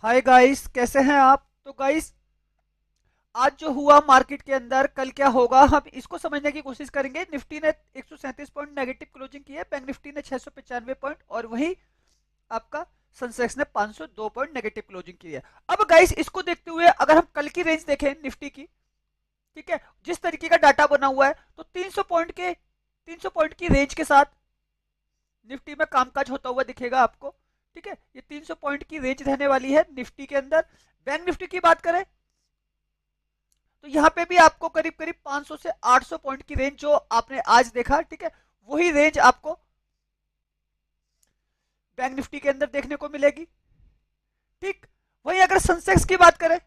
Hi guys, कैसे हैं आप? तो गाइस, आज जो हुआ मार्केट के अंदर, कल क्या होगा, हम इसको समझने की कोशिश करेंगे। निफ्टी ने 137 पॉइंट नेगेटिव क्लोजिंग की है, बैंक निफ्टी ने 695 पॉइंट, और वही आपका सेंसेक्स ने 502 पॉइंट नेगेटिव क्लोजिंग की है। अब गाइस, इसको देखते हुए अगर हम कल की रेंज देखें निफ्टी की, ठीक है, जिस तरीके का डाटा बना हुआ है, तो 300 पॉइंट की रेंज के साथ निफ्टी में कामकाज होता हुआ दिखेगा आपको। ठीक है, ये 300 पॉइंट की रेंज रहने वाली है निफ्टी के अंदर। बैंक निफ्टी की बात करें तो यहाँ पे भी आपको करीब करीब 500 से 800 पॉइंट की रेंज जो आपने आज देखा, ठीक है, वही रेंज आपको बैंक निफ्टी के अंदर देखने को मिलेगी। ठीक, वहीं अगर सेंसेक्स की बात करें,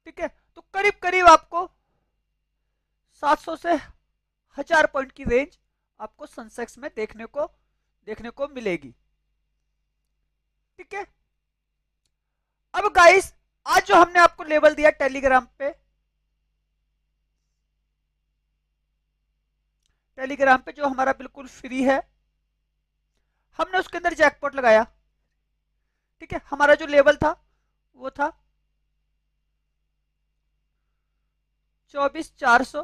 ठीक है, तो करीब करीब आपको 700 से 1000 पॉइंट की रेंज आपको सेंसेक्स में देखने को मिलेगी। ठीक है, अब गाइस, आज जो हमने आपको लेवल दिया टेलीग्राम पे जो हमारा बिल्कुल फ्री है, हमने उसके अंदर जैकपॉट लगाया। ठीक है, हमारा जो लेवल था वो था 24,400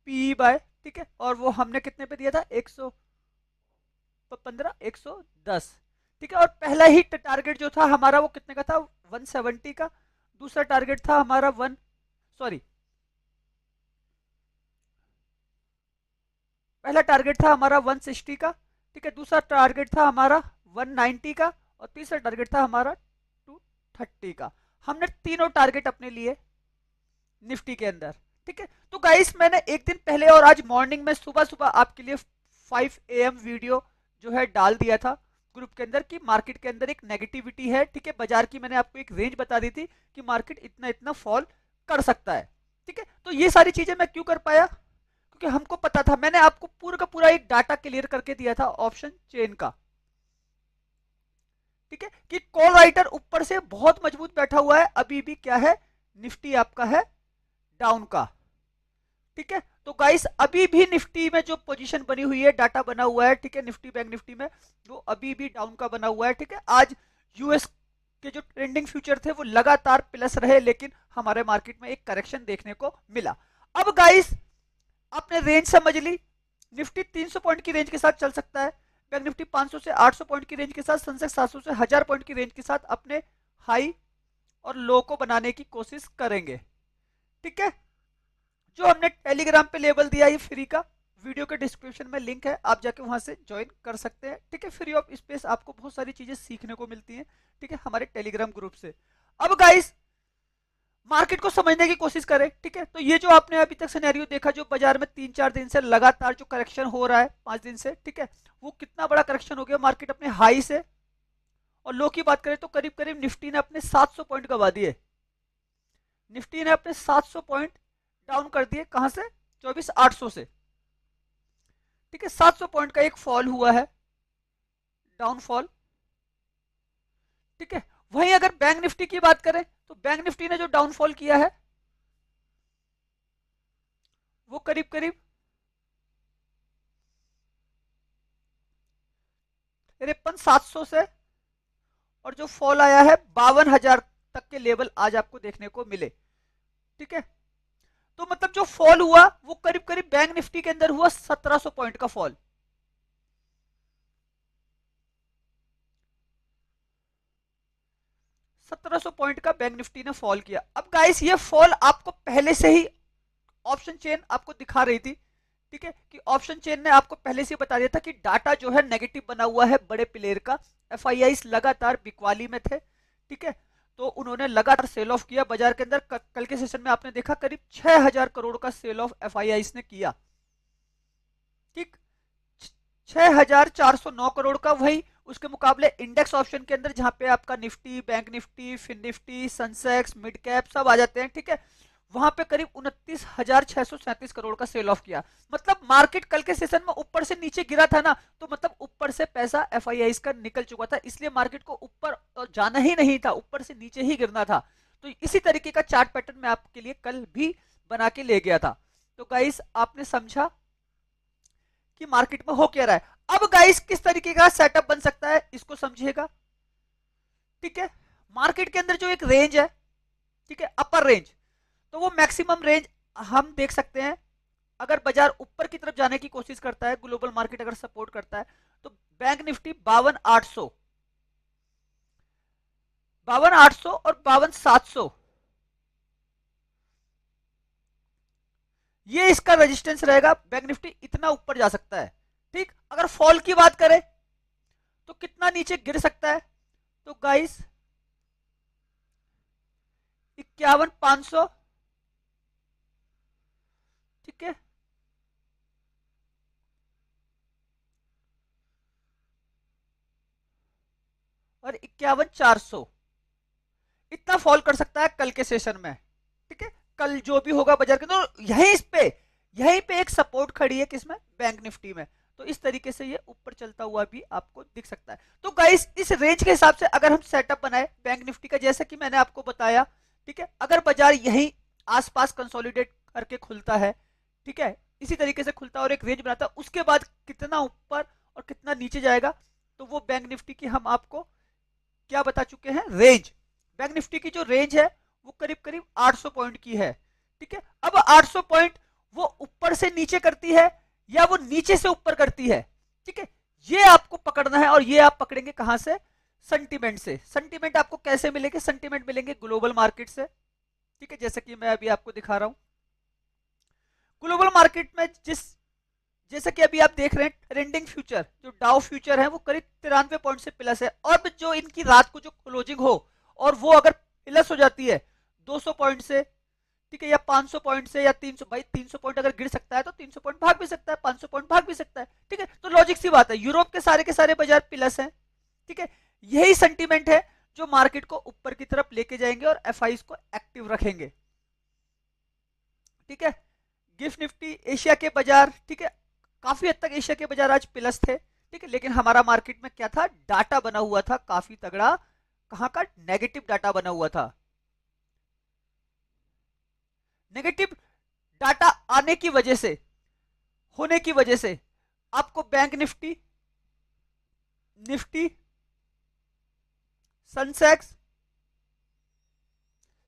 पी बाय, ठीक है, और वो हमने कितने पे दिया था? 115, 110। ठीक है, और पहला ही टारगेट जो था हमारा वो कितने का था? 170 का। दूसरा टारगेट था हमारा वन सॉरी पहला टारगेट था हमारा 160 का। ठीक है, दूसरा टारगेट था हमारा 190 का, और तीसरा टारगेट था हमारा 230 का। हमने तीनों टारगेट अपने लिए निफ्टी के अंदर। ठीक है, तो गाइस, मैंने एक दिन पहले और आज मॉर्निंग में सुबह सुबह आपके लिए 5 AM वीडियो जो है डाल दिया था ग्रुप के अंदर, कि मार्केट के अंदर एक नेगेटिविटी है। ठीक है, बाजार की मैंने आपको एक रेंज बता दी थी कि मार्केट इतना इतना फॉल कर सकता है। ठीक है, तो ये सारी चीजें मैं क्यों कर पाया? क्योंकि हमको पता था, मैंने आपको पूरा का पूरा एक डाटा क्लियर करके दिया था ऑप्शन चेन का। ठीक है, कि कॉल राइटर ऊपर से बहुत मजबूत बैठा हुआ है, अभी भी क्या है, निफ्टी आपका है डाउन का। ठीक है, तो गाइस, अभी भी निफ्टी में जो पोजीशन बनी हुई है, डाटा बना हुआ है, ठीक है, निफ्टी बैंक निफ्टी में, वो अभी भी डाउन का बना हुआ है। ठीक है, आज यूएस के जो ट्रेंडिंग फ्यूचर थे वो लगातार प्लस रहे, लेकिन हमारे मार्केट में एक करेक्शन देखने को मिला। अब गाइस, आपने रेंज समझ ली, निफ्टी 300 पॉइंट की रेंज के साथ चल सकता है, बैंक निफ्टी 500 से 800 पॉइंट की रेंज के साथ, सेंसेक्स 700 से 1000 पॉइंट की रेंज के साथ अपने हाई और लो को बनाने की कोशिश करेंगे। ठीक है, जो हमने टेलीग्राम पे लेबल दिया, ये फ्री का, वीडियो के डिस्क्रिप्शन में लिंक है, आप जाके वहां से ज्वाइन कर सकते हैं। ठीक है, फ्री ऑफ स्पेस आपको बहुत सारी चीजें सीखने को मिलती हैं, ठीक है, हमारे टेलीग्राम ग्रुप से। अब गाइस, मार्केट को समझने की कोशिश करें। ठीक है, तो ये जो आपने अभी तक सिनेरियो देखा, जो बाजार में 3-4 दिन से लगातार जो करेक्शन हो रहा है, 5 दिन से, ठीक है, वो कितना बड़ा करेक्शन हो गया। मार्केट अपने हाई से और लो की बात करें तो करीब करीब निफ्टी ने अपने 700 पॉइंट गवा दिए। निफ्टी ने अपने 700 पॉइंट डाउन कर दिए, कहां से? 24,800 से। ठीक है, 700 पॉइंट का एक फॉल हुआ है, डाउनफॉल। ठीक है, वहीं अगर बैंक निफ्टी की बात करें तो बैंक निफ्टी ने जो डाउनफॉल किया है वो करीब करीब 53,700 से, और जो फॉल आया है 52,000 तक के लेवल आज आपको देखने को मिले। ठीक है, तो मतलब जो फॉल हुआ वो करीब करीब बैंक निफ्टी के अंदर हुआ 1700 पॉइंट का फॉल। 1700 पॉइंट का बैंक निफ्टी ने फॉल किया। अब गाइस, ये फॉल आपको पहले से ही ऑप्शन चेन आपको दिखा रही थी। ठीक है, कि ऑप्शन चेन ने आपको पहले से बता दिया था कि डाटा जो है नेगेटिव बना हुआ है बड़े प्लेयर का। एफआईआई लगातार बिकवाली में थे। ठीक है, तो उन्होंने लगातार सेल ऑफ किया बाजार के अंदर। कल के सेशन में आपने देखा करीब 6,000 करोड़ का सेल ऑफ एफआईआई ने किया। ठीक, 6,409 करोड़ का। वही उसके मुकाबले इंडेक्स ऑप्शन के अंदर, जहां पे आपका Nifty, bank Nifty, fin Nifty, Sensex, mid cap सब आ जाते हैं, ठीक है, वहां पे करीब 29,637 करोड़ का सेल ऑफ किया। मतलब मार्केट कल के सेशन में ऊपर से नीचे गिरा था ना, तो मतलब ऊपर से पैसा एफआईआई का निकल चुका था, इसलिए मार्केट को ऊपर जाना ही नहीं था, ऊपर से नीचे ही गिरना था। तो इसी तरीके का चार्ट पैटर्न मैं आपके लिए कल भी बना के ले गया था। तो गाइस, आपने समझा कि मार्केट में हो क्या रहा है। अब गाइस, किस तरीके का सेटअप बन सकता है, इसको समझिएगा। ठीक है, मार्केट के अंदर जो एक रेंज है, ठीक है, अपर रेंज, तो वो मैक्सिमम रेंज हम देख सकते हैं। अगर बाजार ऊपर की तरफ जाने की कोशिश करता है, ग्लोबल मार्केट अगर सपोर्ट करता है, तो बैंक निफ्टी 52,800, 52,800 और 52,700, ये इसका रेजिस्टेंस रहेगा। बैंक निफ्टी इतना ऊपर जा सकता है। ठीक, अगर फॉल की बात करें तो कितना नीचे गिर सकता है, तो गाइस 51,500, ठीक है, और 51,400 इतना फॉल कर सकता है कल के सेशन में। ठीक है, कल जो भी होगा बाजार के, तो यहीं पे एक सपोर्ट खड़ी है किसमें, बैंक निफ्टी में। तो इस तरीके से ये ऊपर चलता हुआ भी आपको दिख सकता है। तो गाइस इस रेंज के हिसाब से अगर हम सेटअप बनाए बैंक निफ्टी का, जैसा कि मैंने आपको बताया, ठीक है, अगर बाजार यहीं आसपास कंसोलिडेट करके खुलता है, ठीक है, इसी तरीके से खुलता है और एक रेंज बनाता है, उसके बाद कितना ऊपर और कितना नीचे जाएगा, तो वो बैंक निफ्टी की हम आपको क्या बता चुके हैं, रेंज। बैंक निफ्टी की जो रेंज है वो करीब करीब 800 पॉइंट की है। ठीक है, अब 800 पॉइंट वो ऊपर से नीचे करती है या वो नीचे से ऊपर करती है, ठीक है, ये आपको पकड़ना है। और ये आप पकड़ेंगे कहां से, सेंटीमेंट से। सेंटीमेंट आपको कैसे मिलेंगे, सेंटीमेंट मिलेंगे ग्लोबल मार्केट से। ठीक है, जैसे कि मैं अभी आपको दिखा रहा हूं ग्लोबल मार्केट में, जैसे कि अभी आप देख रहे हैं ट्रेंडिंग फ्यूचर, जो डाउ फ्यूचर है वो करीब 93 पॉइंट से प्लस है। और जो इनकी रात को जो क्लोजिंग हो और वो अगर प्लस हो जाती है 200 पॉइंट से, ठीक है, या 500 पॉइंट से, या 300, भाई 300 पॉइंट अगर गिर सकता है तो 300 पॉइंट भाग भी सकता है, 500 पॉइंट भाग भी सकता है। ठीक है, तो लॉजिक सी बात है, यूरोप के सारे बाजार प्लस हैं। ठीक है, यही सेंटीमेंट है जो मार्केट को ऊपर की तरफ लेके जाएंगे और एफआईज को एक्टिव रखेंगे। ठीक है, गिफ्ट निफ्टी एशिया के बाजार, ठीक है, काफी हद तक एशिया के बाजार आज प्लस थे। ठीक है, लेकिन हमारा मार्केट में क्या था, डाटा बना हुआ था काफी तगड़ा, कहां का, नेगेटिव डाटा बना हुआ था। नेगेटिव डाटा आने की वजह से, होने की वजह से आपको बैंक निफ्टी, निफ्टी, सनसेक्स,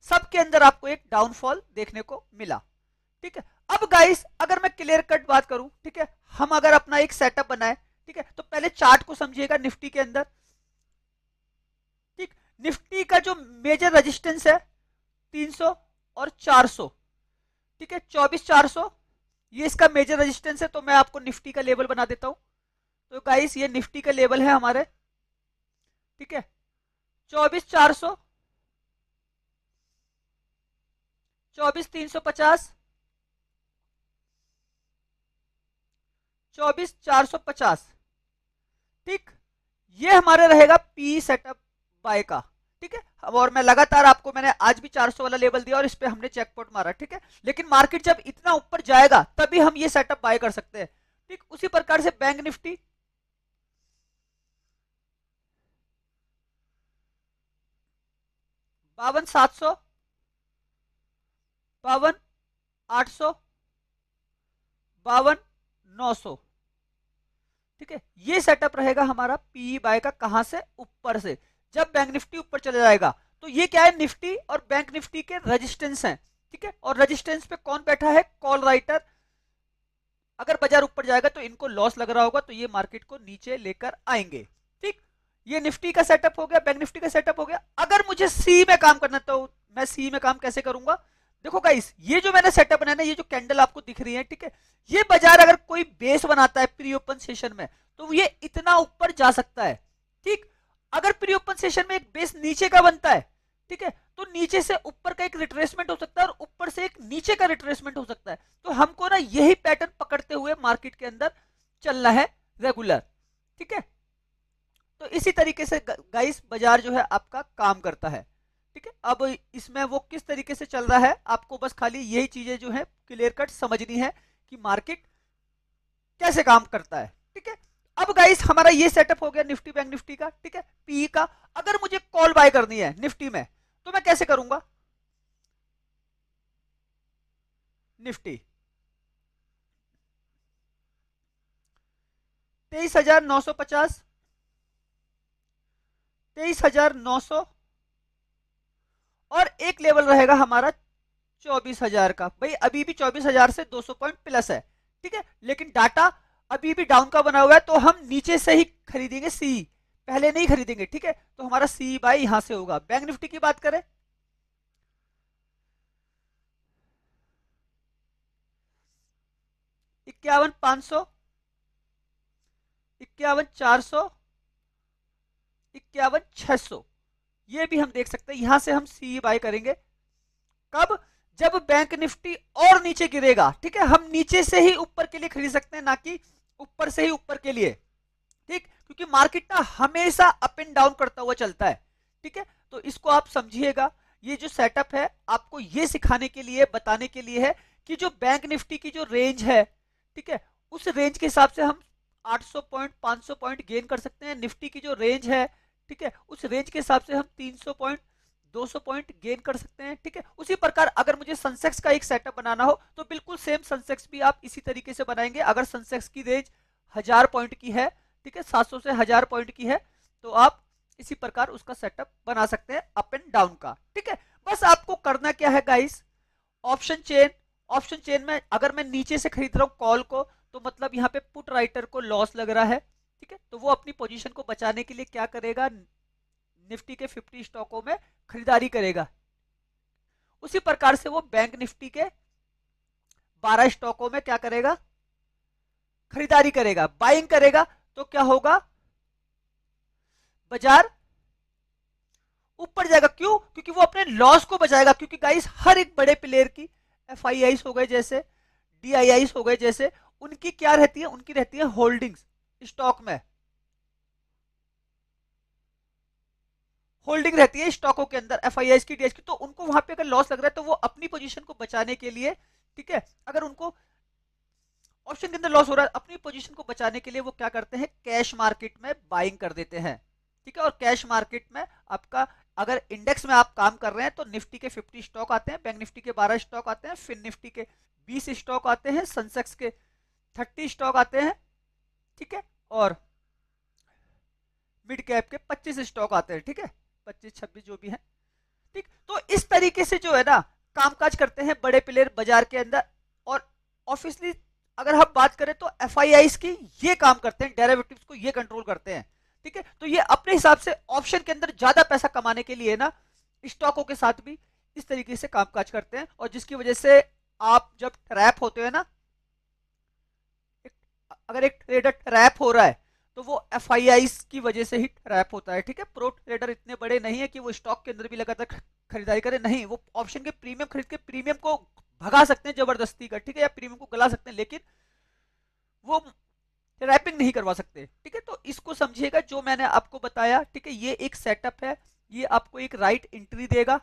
सबके अंदर आपको एक डाउनफॉल देखने को मिला। ठीक है, अब गाइस अगर मैं क्लियर कट बात करूं, ठीक है, हम अगर अपना एक सेटअप बनाए, ठीक है, तो पहले चार्ट को समझिएगा निफ्टी के अंदर। ठीक, निफ्टी का जो मेजर रेजिस्टेंस है 300 और 400, ठीक है, 24,400, ये इसका मेजर रेजिस्टेंस है। तो मैं आपको निफ्टी का लेवल बना देता हूं। तो गाइस ये निफ्टी का लेवल है हमारे, ठीक है, 24,400, 24,350, 24,450। ठीक, ये हमारे रहेगा पी सेटअप बाय का। ठीक है, और मैं लगातार आपको, मैंने आज भी 400 वाला लेवल दिया और इस पे हमने चेकपॉट मारा। ठीक है, लेकिन मार्केट जब इतना ऊपर जाएगा तभी हम ये सेटअप बाय कर सकते हैं। ठीक, उसी प्रकार से बैंक निफ्टी 52,700, 52,800, 52,900। ठीक है, ये सेटअप रहेगा हमारा पीई बाय का, कहां से, ऊपर से। जब बैंक निफ्टी ऊपर चले जाएगा तो ये क्या है, निफ्टी और बैंक निफ्टी के रेजिस्टेंस हैं। ठीक है, और रेजिस्टेंस पे कौन बैठा है, कॉल राइटर। अगर बाजार ऊपर जाएगा तो इनको लॉस लग रहा होगा, तो ये मार्केट को नीचे लेकर आएंगे। ठीक, ये निफ्टी का सेटअप हो गया, बैंक निफ्टी का सेटअप हो गया। अगर मुझे सी में काम करना तो मैं सी में काम कैसे करूंगा, देखो गाइस, ये जो मैंने सेटअप बनाया ना, ये जो कैंडल आपको दिख रही है, ठीक है, ये बाजार अगर कोई बेस बनाता है प्री ओपन सेशन में, तो ये इतना ऊपर जा सकता है। ठीक, अगर प्री ओपन सेशन में एक बेस नीचे का बनता है, ठीक है, तो नीचे से ऊपर का एक रिट्रेसमेंट हो सकता है और ऊपर से एक नीचे का रिट्रेसमेंट हो सकता है। तो हमको ना यही पैटर्न पकड़ते हुए मार्केट के अंदर चलना है रेगुलर। ठीक है, तो इसी तरीके से गाइस बाजार जो है आपका काम करता है। ठीक है, अब इसमें वो किस तरीके से चल रहा है, आपको बस खाली यही चीजें जो है क्लियर कट समझनी है कि मार्केट कैसे काम करता है। ठीक है, अब गाइस हमारा ये सेटअप हो गया निफ्टी बैंक निफ्टी का। ठीक है, पी का, अगर मुझे कॉल बाय करनी है निफ्टी में तो मैं कैसे करूंगा, निफ्टी 23,950, 23,900 और एक लेवल रहेगा हमारा 24,000 का। भाई अभी भी 24,000 से 200 पॉइंट प्लस है, ठीक है, लेकिन डाटा अभी भी डाउन का बना हुआ है, तो हम नीचे से ही खरीदेंगे सी, पहले नहीं खरीदेंगे, ठीक है। तो हमारा सी बाय यहां से होगा। बैंक निफ्टी की बात करें, 51,500, 51,400, 51,600, ये भी हम देख सकते हैं। यहां से हम सी बाय करेंगे कब, जब बैंक निफ्टी और नीचे गिरेगा, ठीक है। हम नीचे से ही ऊपर के लिए खरीद सकते हैं, ना कि ऊपर से ही ऊपर के लिए, ठीक, क्योंकि मार्केट ना हमेशा अप एंड डाउन करता हुआ चलता है, ठीक है। तो इसको आप समझिएगा, ये जो सेटअप है आपको ये सिखाने के लिए, बताने के लिए है कि जो बैंक निफ्टी की जो रेंज है, ठीक है, उस रेंज के हिसाब से हम 800 पॉइंट 500 पॉइंट गेन कर सकते हैं। निफ्टी की जो रेंज है, ठीक है, उस रेंज के हिसाब से हम 300 पॉइंट 200 पॉइंट गेन कर सकते हैं, ठीक है। उसी प्रकार अगर मुझे सनसेक्स का एक सेटअप बनाना हो तो बिल्कुल सेम सनसेक्स भी आप इसी तरीके से बनाएंगे। अगर सनसेक्स की रेंज 1000 पॉइंट की है, ठीक है, 700 से 1000 पॉइंट की है, तो आप इसी प्रकार उसका सेटअप बना सकते हैं अप एंड डाउन का, ठीक है। बस आपको करना क्या है guys, option chain, option chain में अगर मैं नीचे से खरीद रहा हूं कॉल को, तो मतलब यहाँ पे पुट राइटर को लॉस लग रहा है, ठीक है, तो वो अपनी पोजीशन को बचाने के लिए क्या करेगा, निफ्टी के 50 स्टॉकों में खरीदारी करेगा। उसी प्रकार से वो बैंक निफ्टी के 12 स्टॉकों में क्या करेगा, खरीदारी करेगा, बाइंग करेगा। तो क्या होगा, बाजार ऊपर जाएगा। क्यों, क्योंकि वो अपने लॉस को बचाएगा। क्योंकि गाइस हर एक बड़े प्लेयर की, एफ आई आईस हो गए जैसे, डी आई आईस हो गए जैसे, उनकी क्या रहती है, उनकी रहती है होल्डिंग्स स्टॉक में, होल्डिंग रहती है स्टॉकों के अंदर, एफ आई आईस की, डीएस की। तो उनको वहां पे अगर लॉस लग रहा है तो वो अपनी पोजीशन को बचाने के लिए, ठीक है, अगर उनको ऑप्शन के अंदर लॉस हो रहा है, अपनी पोजीशन को बचाने के लिए वो क्या करते हैं, कैश मार्केट में बाइंग कर देते हैं, ठीक है। और कैश मार्केट में आपका, अगर इंडेक्स में आप काम कर रहे हैं तो निफ्टी के 50 स्टॉक आते हैं, बैंक निफ्टी के 12 स्टॉक आते हैं, फिर निफ्टी के 20 स्टॉक आते हैं, सेंसेक्स के 30 स्टॉक आते हैं, ठीक है, और मिड कैप के 25 स्टॉक आते हैं, ठीक है, 25-26 जो भी है, ठीक। तो इस तरीके से जो है ना कामकाज करते हैं बड़े प्लेयर बाजार के अंदर। और ऑब्वियसली अगर हम बात करें तो एफ आई आईस की ये काम करते हैं, डेरिवेटिव्स को ये कंट्रोल करते हैं, ठीक है। तो ये अपने हिसाब से ऑप्शन के अंदर ज्यादा पैसा कमाने के लिए ना स्टॉकों के साथ भी इस तरीके से कामकाज करते हैं, और जिसकी वजह से आप जब ट्रैप होते हैं ना, अगर एक ट्रेडर ट्रैप हो रहा है तो वो एफ आई आईस की वजह से ही ट्रैप होता है, ठीक है। प्रो ट्रेडर इतने बड़े नहीं है कि वो स्टॉक के अंदर भी लगातार खरीदारी करे, नहीं, वो ऑप्शन के प्रीमियम खरीद के प्रीमियम को भगा सकते हैं जबरदस्ती का, ठीक है, या प्रीमियम को गला सकते हैं, लेकिन वो रैपिंग नहीं करवा सकते, ठीक है। तो इसको समझिएगा जो मैंने आपको बताया, ठीक है, ये एक सेटअप है, ये आपको एक राइट एंट्री देगा,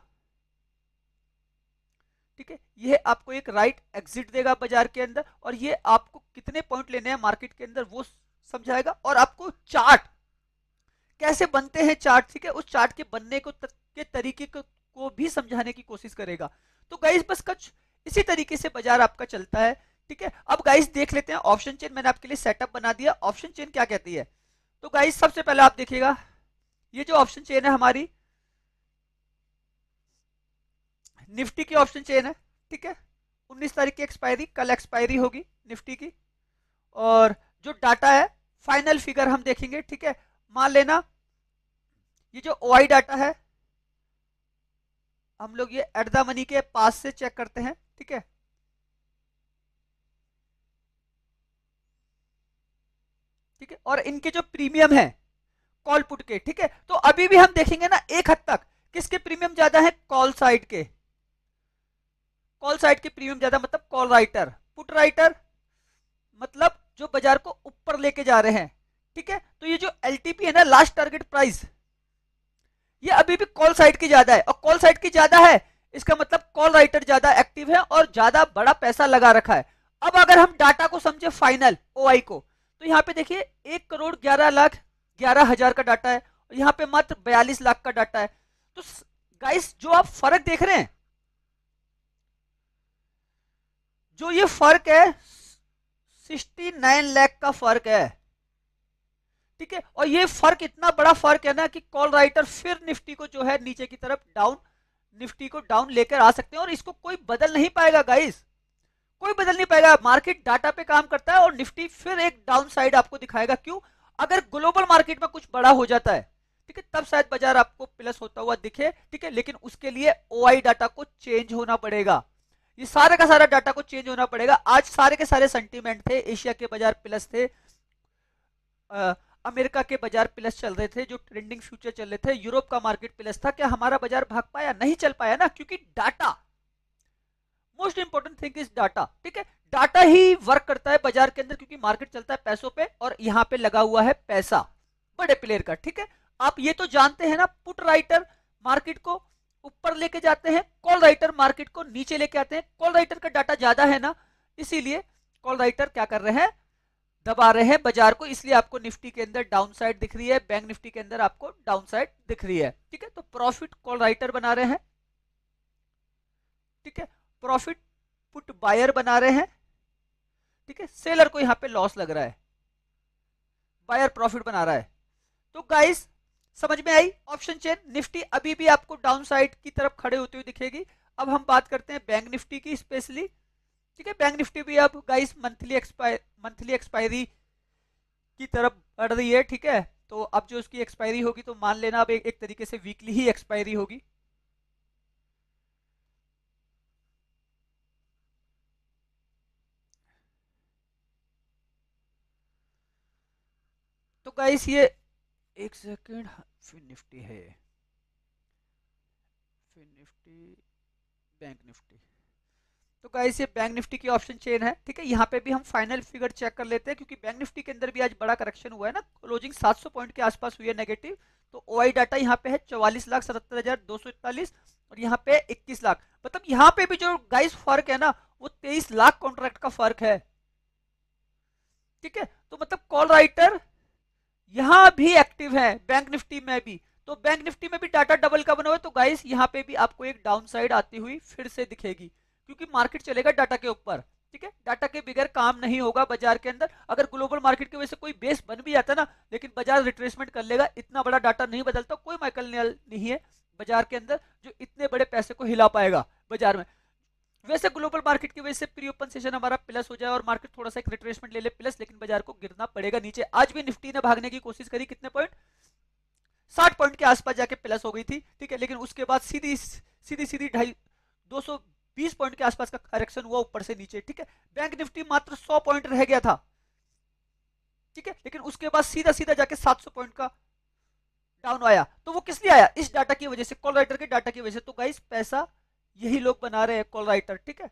ठीक है, ये आपको एक राइट एग्जिट देगा बाजार के अंदर, और ये आपको कितने पॉइंट लेने हैं मार्केट के अंदर वो समझाएगा, और आपको चार्ट कैसे बनते हैं चार्ट, ठीक है, उस चार्ट के बनने के तरीके को भी समझाने की कोशिश करेगा। तो गाइस बस कुछ इसी तरीके से बाजार आपका चलता है, ठीक है। अब गाइस देख लेते हैं ऑप्शन चेन, मैंने आपके लिए सेटअप बना दिया। ऑप्शन चेन क्या कहती है, तो गाइस सबसे पहले आप देखिएगा, ये जो ऑप्शन चेन है हमारी निफ्टी की ऑप्शन चेन है, ठीक है। 19 तारीख की एक्सपायरी, कल एक्सपायरी होगी निफ्टी की, और जो डाटा है फाइनल फिगर हम देखेंगे, ठीक है। मान लेना ये जो ओआई डाटा है हम लोग ये एट द मनी के पास से चेक करते हैं, ठीक है, ठीक है, और इनके जो प्रीमियम है कॉल पुट के, ठीक है, तो अभी भी हम देखेंगे ना एक हद तक किसके प्रीमियम ज्यादा है, कॉल साइड के, कॉल साइड के प्रीमियम ज्यादा, मतलब कॉल राइटर, पुट राइटर मतलब जो बाजार को ऊपर लेके जा रहे हैं, ठीक है। तो ये जो एलटीपी है ना, लास्ट टारगेट प्राइस, ये अभी भी कॉल साइड की ज्यादा है, और कॉल साइड की ज्यादा है इसका मतलब कॉल राइटर ज्यादा एक्टिव है और ज्यादा बड़ा पैसा लगा रखा है। अब अगर हम डाटा को समझे फाइनल ओआई को, तो यहाँ पे देखिए 1,11,11,000 का डाटा है, और यहाँ पे मात्र 42 लाख का डाटा है। तो गाइस जो आप फर्क देख रहे हैं, जो ये फर्क है 69 लाख का फर्क है, ठीक है। और ये फर्क, इतना बड़ा फर्क है ना कि कॉल राइटर फिर निफ्टी को जो है नीचे की तरफ डाउन, निफ्टी को डाउन लेकर आ सकते हैं और इसको कोई बदल नहीं पाएगा गाइस, कोई बदल नहीं पाएगा। मार्केट डाटा पे काम करता है और निफ्टी फिर एक डाउन साइड आपको दिखाएगा। क्यों? अगर ग्लोबल मार्केट में कुछ बड़ा हो जाता है, ठीक है, तब शायद बाजार आपको प्लस होता हुआ दिखे, ठीक है, लेकिन उसके लिए ओआई डाटा को चेंज होना पड़ेगा। ये सारे का सारा डाटा को चेंज होना पड़ेगा। आज सारे के सारे सेंटीमेंट थे, एशिया के बाजार प्लस थे, अमेरिका के बाजार प्लस चल रहे थे, जो ट्रेंडिंग फ्यूचर चल रहे थे, यूरोप का मार्केट प्लस था। क्या हमारा बाजार भाग पाया? नहीं चल पाया ना, क्योंकि data, most important thing is data, ठीक है। डाटा ही वर्क करता है बाजार के अंदर, क्योंकि मार्केट चलता है पैसों पे और यहां पे लगा हुआ है पैसा बड़े प्लेयर का, ठीक है। आप ये तो जानते हैं ना, पुट राइटर मार्केट को ऊपर लेके जाते हैं, कॉल राइटर मार्केट को नीचे लेके आते हैं। कॉल राइटर का डाटा ज्यादा है ना, इसीलिए कॉल राइटर क्या कर रहे हैं? दबा रहे हैं बाजार को। इसलिए आपको निफ्टी के अंदर डाउन साइड दिख रही है, बैंक निफ्टी के अंदर आपको डाउन साइड दिख रही है, ठीक है। तो प्रॉफिट कॉल राइटर बना रहे हैं, ठीक है, प्रॉफिट पुट बायर बना रहे हैं, ठीक है। सेलर को यहां पे लॉस लग रहा है, बायर प्रॉफिट बना रहा है। तो गाइस समझ में आई ऑप्शन चेन? निफ्टी अभी भी आपको डाउन साइड की तरफ खड़े होते हुए दिखेगी। अब हम बात करते हैं बैंक निफ्टी की स्पेशली, ठीक है। बैंक निफ्टी भी अब गाइस मंथली एक्सपायरी की तरफ बढ़ रही है, ठीक है। तो अब जो उसकी एक्सपायरी होगी, तो मान लेना अब एक तरीके से वीकली ही एक्सपायरी होगी। तो गाइस ये एक सेकेंड, फिर निफ्टी है, फिर निफ्टी, बैंक निफ्टी। तो गाइस ये बैंक निफ्टी की ऑप्शन चेन है, ठीक है। यहाँ पे भी हम फाइनल फिगर चेक कर लेते हैं, क्योंकि बैंक निफ्टी के अंदर भी आज बड़ा करेक्शन हुआ है ना, क्लोजिंग 700 पॉइंट के आसपास हुई है नेगेटिव। तो ओआई डाटा यहाँ पे है 44,77,241 और यहाँ पे 21 लाख। मतलब यहाँ पे भी जो गाइस फर्क है ना, वो 23 लाख कॉन्ट्रैक्ट का फर्क है, ठीक है। तो मतलब कॉल राइटर यहाँ भी एक्टिव है, बैंक निफ्टी में भी। तो बैंक निफ्टी में भी डाटा डबल का बना हुआ है। तो गाइस यहाँ पे भी आपको एक डाउन साइड आती हुई फिर से दिखेगी, क्योंकि मार्केट चलेगा डाटा के ऊपर, ठीक है। डाटा के बगैर काम नहीं होगा बाजार के अंदर। अगर ग्लोबल मार्केट की वजह से कोई बेस बन भी जाता ना, लेकिन बाजार रिट्रेसमेंट कर लेगा। इतना बड़ा डाटा नहीं बदलता, कोई माइकल नहीं है बाजार के अंदर जो इतने बड़े पैसे को हिला पाएगा बाजार में। वैसे ग्लोबल मार्केट की वजह से प्री ओपन सेशन हमारा प्लस हो जाए और मार्केट थोड़ा सा एक रिट्रेसमेंट ले ले प्लस, लेकिन बाजार को गिरना पड़ेगा नीचे। आज भी निफ्टी ने भागने की कोशिश करी, कितने पॉइंट? 60 पॉइंट के आसपास जाके प्लस हो गई थी, ठीक है। लेकिन उसके बाद सीधी सीधी सीधी 220 पॉइंट के आसपास का करेक्शन हुआ ऊपर से नीचे, ठीक है। बैंक निफ्टी मात्र 100 पॉइंट रह गया था, ठीक है, लेकिन उसके बाद सीधा सीधा जाके 700 पॉइंट का डाउन आया। तो वो किस लिए आया? इस डाटा की वजह से, कॉल राइटर के डाटा की वजह से। तो गाइस पैसा यही लोग बना रहे हैं, कॉल राइटर, ठीक है।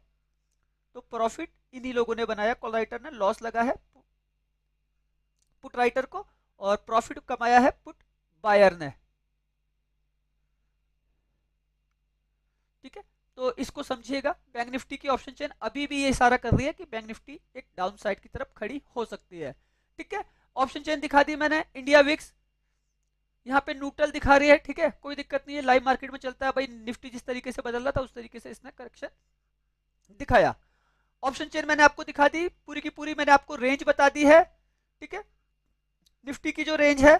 तो प्रॉफिट इन्हीं लोगों ने बनाया, कॉल राइटर ने लॉस लगा है पुट राइटर को, और प्रॉफिट कमाया है पुट बायर ने, ठीक है। तो इसको समझिएगा। बैंक निफ्टी की ऑप्शन चेन अभी भी ये इशारा कर रही है कि बैंक निफ्टी एक डाउन साइड की तरफ खड़ी हो सकती है, ठीक है। ऑप्शन चेन दिखा दी मैंने। इंडिया विक्स यहाँ पे न्यूट्रल दिखा रही है, ठीक है, कोई दिक्कत नहीं है, लाइव मार्केट में चलता है भाई। निफ्टी जिस तरीके से बदल रहा था उस तरीके से इसने करेक्शन दिखाया। ऑप्शन चेन मैंने आपको दिखा दी पूरी की पूरी, मैंने आपको रेंज बता दी है, ठीक है। निफ्टी की जो रेंज है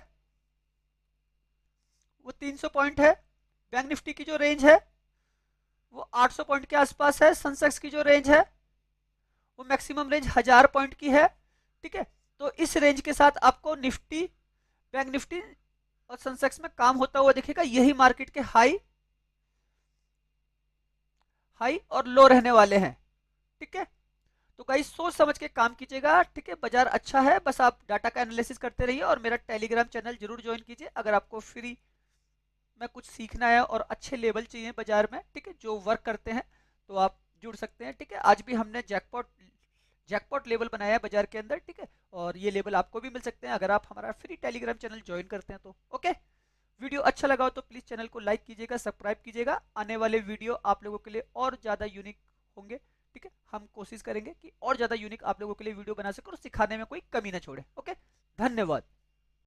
वो 300 पॉइंट है, बैंक निफ्टी की जो रेंज है वो 800 पॉइंट के आसपास है, सेंसेक्स की जो रेंज है वो मैक्सिमम रेंज 1000 पॉइंट की है, ठीक है। तो इस रेंज के साथ आपको निफ्टी, बैंक निफ्टी और सेंसेक्स में काम होता हुआ दिखेगा। यही मार्केट के हाई और लो रहने वाले हैं, ठीक है। तो गाइस सोच समझ के काम कीजिएगा, ठीक है। बाजार अच्छा है, बस आप डाटा का एनालिसिस करते रहिए और मेरा टेलीग्राम चैनल जरूर ज्वाइन कीजिए अगर आपको फ्री में कुछ सीखना है और अच्छे लेवल चाहिए बाजार में, ठीक है, जो वर्क करते हैं, तो आप जुड़ सकते हैं, ठीक है। आज भी हमने जैकपॉट लेवल बनाया है बाजार के अंदर, ठीक है, और ये लेवल आपको भी मिल सकते हैं अगर आप हमारा फ्री टेलीग्राम चैनल ज्वाइन करते हैं तो। ओके, वीडियो अच्छा लगा हो तो प्लीज चैनल को लाइक कीजिएगा, सब्सक्राइब कीजिएगा। आने वाले वीडियो आप लोगों के लिए और ज्यादा यूनिक होंगे, ठीक है। हम कोशिश करेंगे कि और ज्यादा यूनिक आप लोगों के लिए वीडियो बना सके और सिखाने में कोई कमी ना छोड़े। ओके, धन्यवाद।